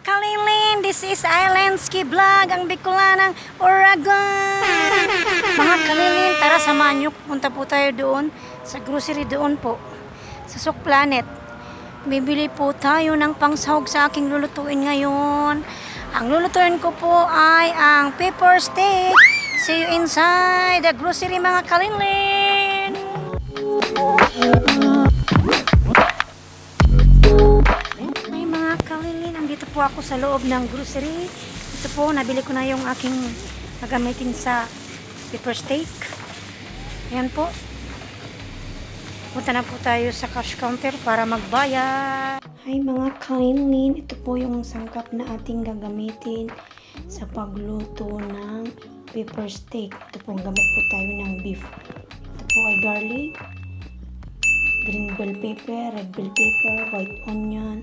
Kalilin, this is Islandski Vlog, ang Bicolanang Oragon. Mga kalilin, tara samahan nyo. Punta po tayo doon sa grocery doon po. Sa Sok Planet. Bibili po tayo ng pangsahog sa aking lulutuin ngayon. Ang lulutuin ko po ay ang pepper steak. See you inside the grocery mga kalilin. Ay mga kalilin, andito po ako sa loob ng grocery. Ito po, nabili ko na yung aking gagamitin sa pepper steak. Ayan po. Punta na po tayo sa cash counter para magbayad. Ay mga kalilin, ito po yung sangkap na ating gagamitin sa pagluto ng pepper steak. Ito po, gamit po tayo ng beef. Ito po ay garlic, green bell pepper, red bell pepper, white onion,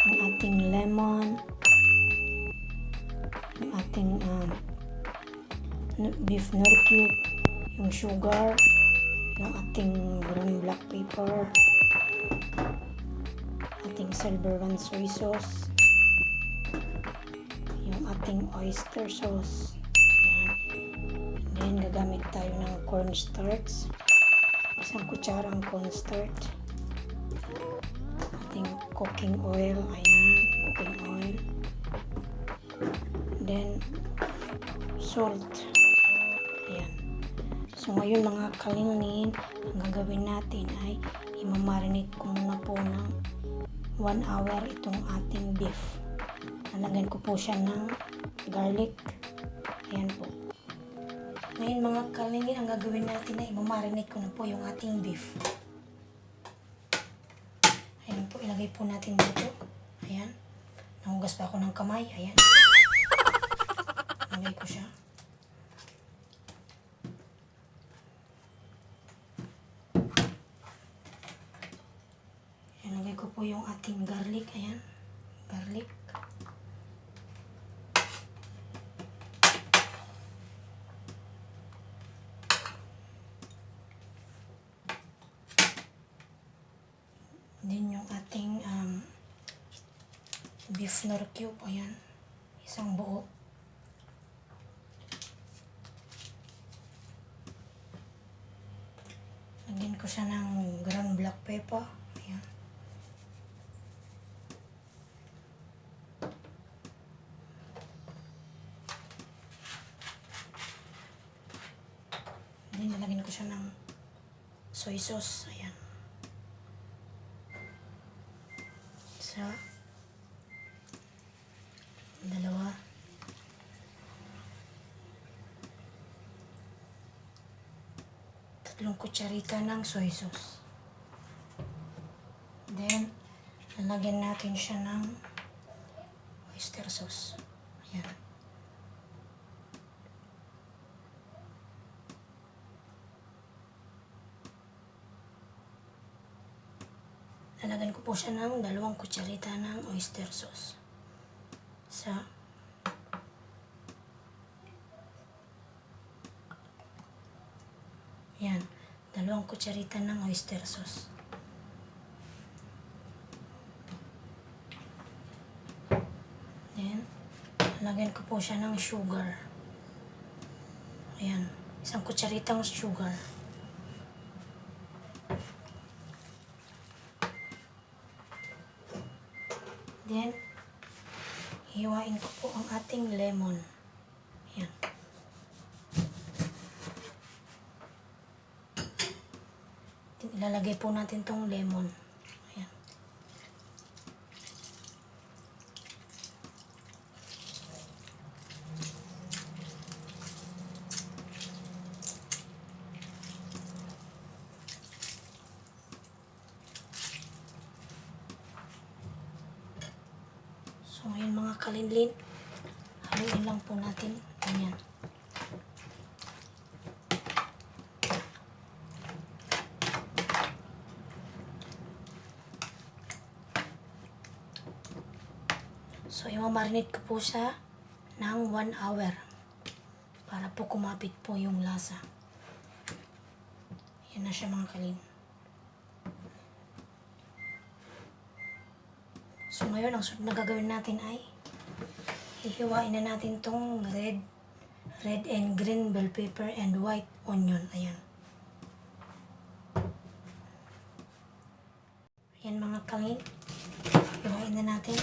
ang ating lemon, ang ating beef nor cube, yung sugar, yung ating brown black pepper, ating silver one soy sauce, yung ating oyster sauce. Ayan. Then gagamit tayo ng cornstarch, isang kutsarang cornstarch, ating cooking oil, ayan, cooking oil, then salt. Ayan. So ngayon mga kalilin, ang gagawin natin ay imamarinate ko muna po ng 1 hour itong ating beef. Nalagyan ko po siya ng garlic. Ayan po. Ngayon mga kalilin, ang gagawin natin ay imamarinate ko na po yung ating beef. Ayan po, ilagay po natin dito. Ayan. Nahugas pa ako ng kamay. Ayan. Ilagay ko siya. Ilagay ko po yung ating garlic. Ayan. Garlic. Then yung ating beef nor cube. Ayan. Isang buo. Lagyan ko siya ng ground black pepper. Ayan. Then nalagyan ko siya ng soy sauce. Ayan. Isa. Dalawa. Tatlong kutsarita ng soy sauce. Then, lalagyan natin siya ng oyster sauce. Ayan. Lalagyan ko po siya ng 2 kutsarita ng oyster sauce. Isa. Ayan. 2 kutsarita ng oyster sauce. Then, lalagyan ko po siya ng sugar. Ayan. 1 kutsaritang sugar. Then, hiwain ko po ang ating lemon. Ayan. Ilalagay po natin tong lemon. Ayan. So ngayon mga kalilin, haluin lang po natin. Ganyan. So, imamarinate ko po siya ng 1 hour para po kumapit po yung lasa. Yan na siya mga kalin. So, ngayon, ang sunod na gagawin natin ay Hihiwain na natin tong red and green bell pepper and white onion. Ayan. Ayan mga kalin. Hiwain na natin.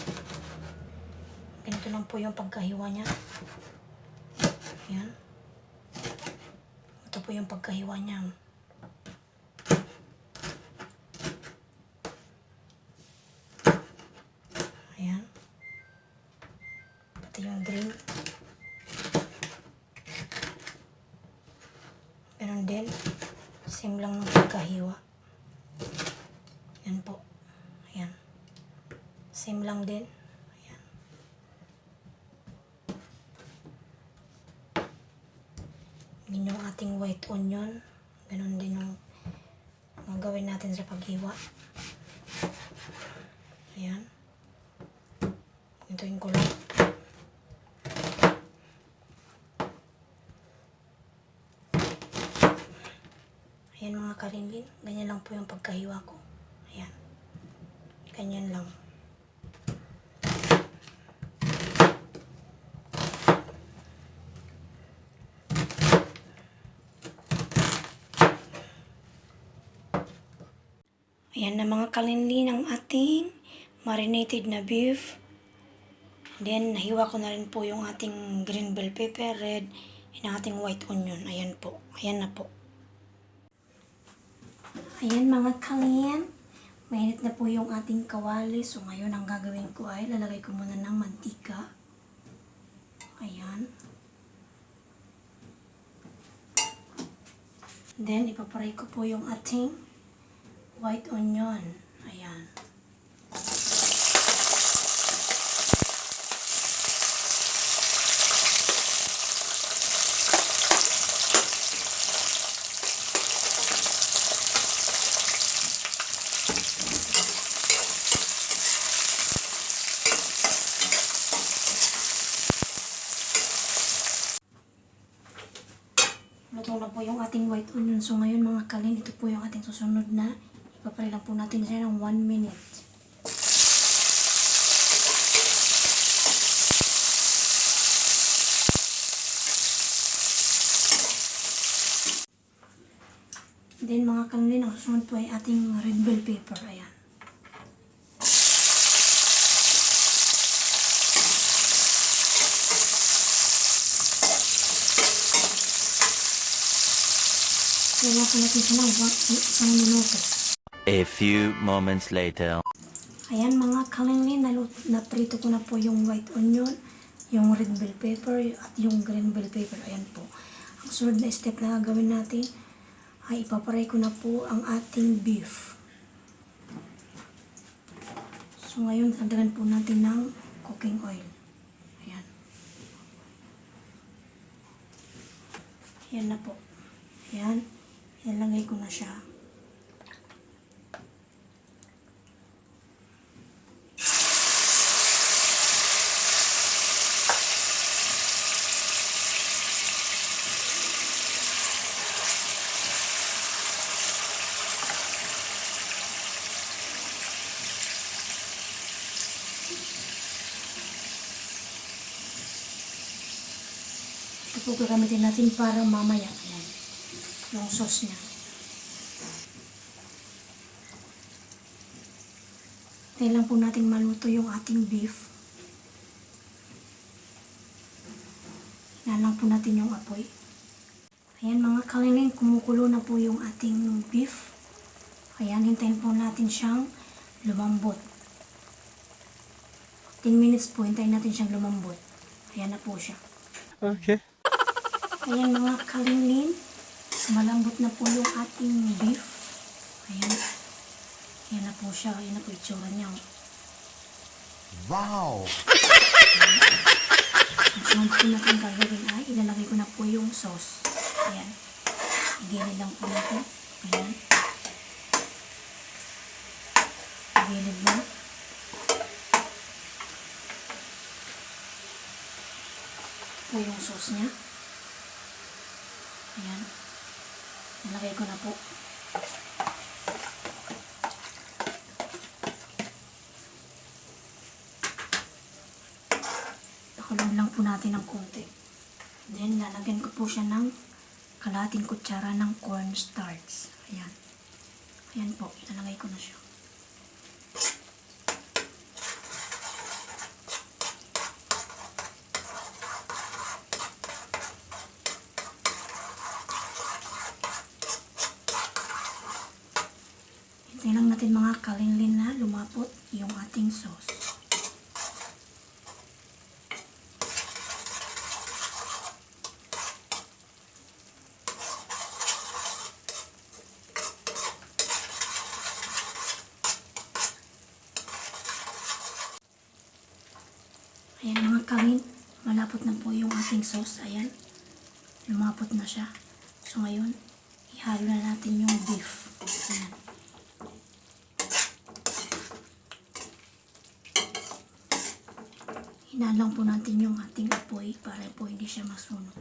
Ganito lang po yung pagkahiwa niya. Ayan. Ito po yung pagkahiwa niya. Ayan. Pati yung green. Ganun din. Same lang ng pagkahiwa. Ayan po. Ayan. Same lang din. Ayan. Yun yung ating white onion. Ganun din yung gagawin natin sa paghiwa. Ayan. Ito yung kulay. Ayan mga karinlin. Ganyan lang po yung pagkahiwa ko. Ayan. Ganyan lang. Ayan na mga kalinlin ang ating marinated na beef. Then, nahiwa ko na rin po yung ating green bell pepper, red, and ating white onion. Ayan po. Ayan na po. Ayan mga kalin. Mainit na po yung ating kawali. So, ngayon ang gagawin ko ay lalagay ko muna ng mantika. Ayan. Then, ipaparay ko po yung ating white onion. Ayan. Luto na po yung ating white onion. So ngayon mga kalin, ito po yung ating susunod na. Ipaparay lang po natin siya ng 1 minute. Then mga kalin, ang susunod po ay ating red bell pepper. Ayan. Kaya po natin siya ng 1 minuto. A few moments later. Ayan mga kalingin, naprito ko na po yung white onion, yung red bell pepper, at yung green bell pepper. Ayan po. Ang sunod na step na gagawin natin ay ipaparay ko na po ang ating beef. So ngayon, dagdagan po natin ng cooking oil. Ayan. Ayan na po. Ayan. Ilagay ko na siya. Ito po gagamitin natin para mamaya. Ayan. Yung sauce niya. Hintayin lang po natin maluto yung ating beef. Hintayin lang po natin yung apoy. Ayan mga kalingin, kumukulo na po yung ating beef. Ayan, hintayin po natin siyang lumambot. 10 minutes po, hintayin natin siyang lumambot. Ayan na po siya. Okay. Ayan mga kalingin, malambot na po yung ating beef. Ayan. Ayan na po siya. Ayan na po itsura niya. Wow! Ang sunod po natin gagawin ay ilalagay ko na po yung sauce. Ayan. Igilid lang po natin. Ayan. Igilid lang. Po yung sauce niya. Ayan. Nalagay ko na po. Pakuloyin lang po natin ng konti. Then, lalagyan ko po siya ng kalahating kutsara ng cornstarch. Ayan. Ayan po, ilalagay ko na siya. Hintayin lang natin mga kalinlin na lumapot yung ating sauce. Ayan mga kalin, malapot na po yung ating sauce. Ayan, lumapot na siya. So ngayon, ihalo na natin yung beef. Ayan. Hinalang po natin yung ating apoy para po hindi siya masunog.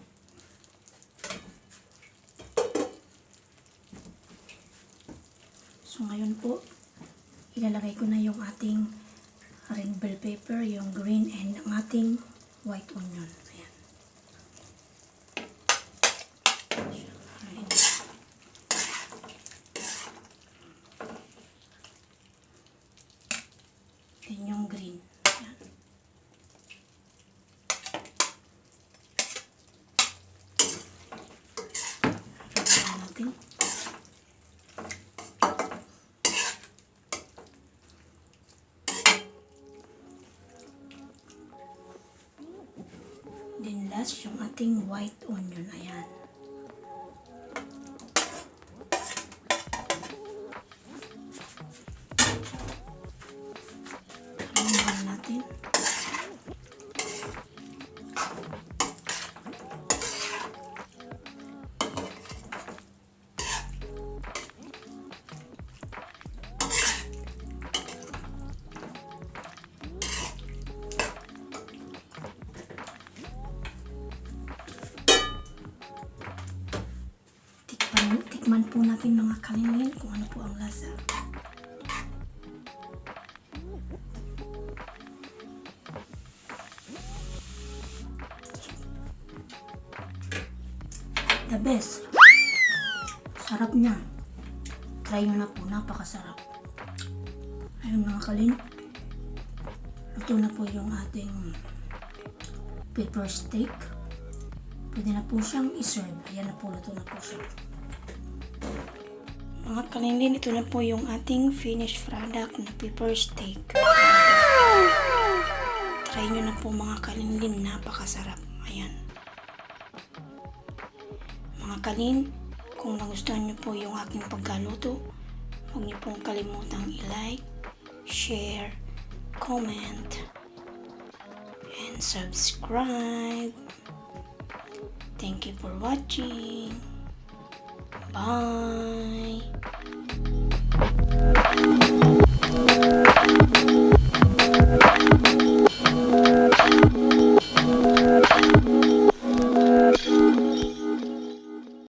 So ngayon po, ilalagay ko na yung ating red bell pepper, yung green, and ang ating white onion. Ayan. Ayan. Then yung green. Ayan. Ayan natin. Then last, yung ating white onion. Ayan. Haluin natin. Tikman po natin mga kalinlin kung ano po ang lasa. The best. Sarap niya. Try nyo na po, napakasarap. Ayun mga kalin. Luto na po yung ating pepper steak. Pwede na po siyang iserve. Ayan na po, luto na po siya. Mga kalinlin, ito na po yung ating finished product na pepper steak. Try nyo na po mga kalinlin, napakasarap. Ayan. Mga kalin, kung nagustuhan nyo po yung aking pagkaluto, huwag nyo pong kalimutang i-like, share, comment, and subscribe. Thank you for watching. Bye!